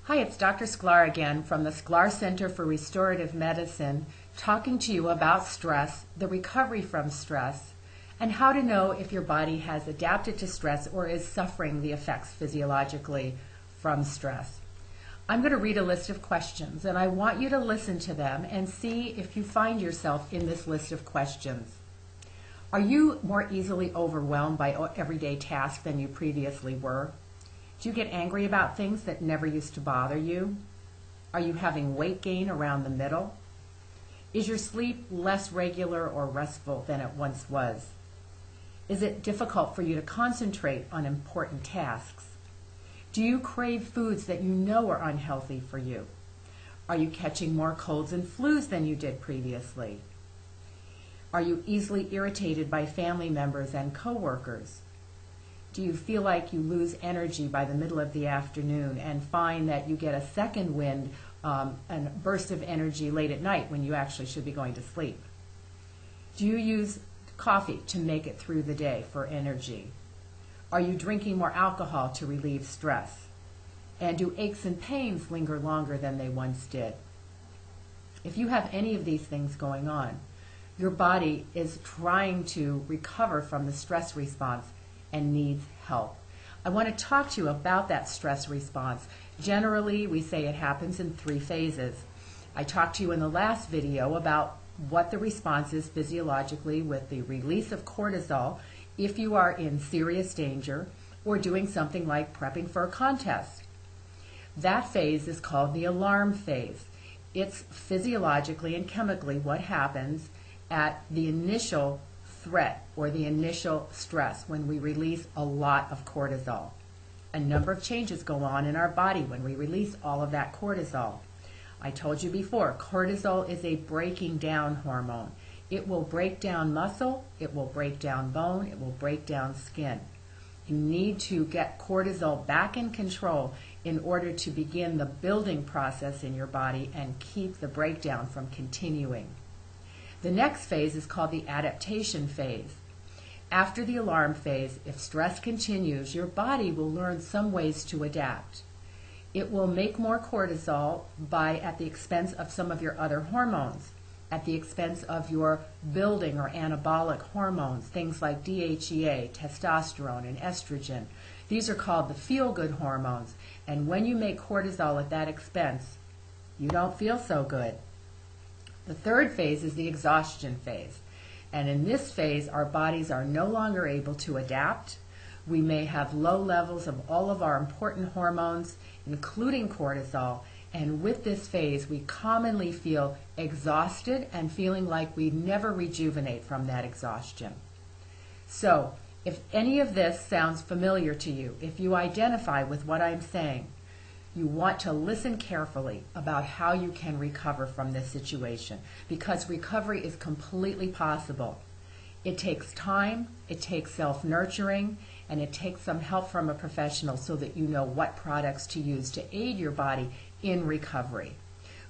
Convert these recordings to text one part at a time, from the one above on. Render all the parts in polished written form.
Hi, it's Dr. Sklar again from the Sklar Center for Restorative Medicine, talking to you about stress, the recovery from stress, and how to know if your body has adapted to stress or is suffering the effects physiologically from stress. I'm going to read a list of questions, and I want you to listen to them and see if you find yourself in this list of questions. Are you more easily overwhelmed by everyday tasks than you previously were? Do you get angry about things that never used to bother you? Are you having weight gain around the middle? Is your sleep less regular or restful than it once was? Is it difficult for you to concentrate on important tasks? Do you crave foods that you know are unhealthy for you? Are you catching more colds and flus than you did previously? Are you easily irritated by family members and coworkers? Do you feel like you lose energy by the middle of the afternoon and find that you get a second wind and burst of energy late at night when you actually should be going to sleep? Do you use coffee to make it through the day for energy? Are you drinking more alcohol to relieve stress? And do aches and pains linger longer than they once did? If you have any of these things going on, your body is trying to recover from the stress response and needs help. I want to talk to you about that stress response. Generally, we say it happens in 3 phases. I talked to you in the last video about what the response is physiologically with the release of cortisol if you are in serious danger or doing something like prepping for a contest. That phase is called the alarm phase. It's physiologically and chemically what happens at the initial threat or the initial stress when we release a lot of cortisol. A number of changes go on in our body when we release all of that cortisol. I told you before, cortisol is a breaking down hormone. It will break down muscle, it will break down bone, it will break down skin. You need to get cortisol back in control in order to begin the building process in your body and keep the breakdown from continuing. The next phase is called the adaptation phase. After the alarm phase, if stress continues, your body will learn some ways to adapt. It will make more cortisol at the expense of some of your other hormones, at the expense of your building or anabolic hormones, things like DHEA, testosterone, and estrogen. These are called the feel-good hormones, and when you make cortisol at that expense, you don't feel so good. The third phase is the exhaustion phase. And in this phase, our bodies are no longer able to adapt. We may have low levels of all of our important hormones, including cortisol. And with this phase, we commonly feel exhausted and feeling like we never rejuvenate from that exhaustion. So, if any of this sounds familiar to you, if you identify with what I'm saying, you want to listen carefully about how you can recover from this situation, because recovery is completely possible. It takes time, it takes self-nurturing, and it takes some help from a professional so that you know what products to use to aid your body in recovery.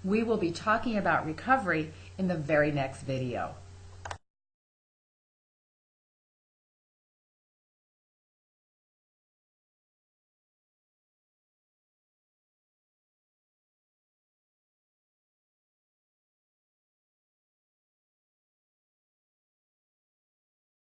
We will be talking about recovery in the very next video.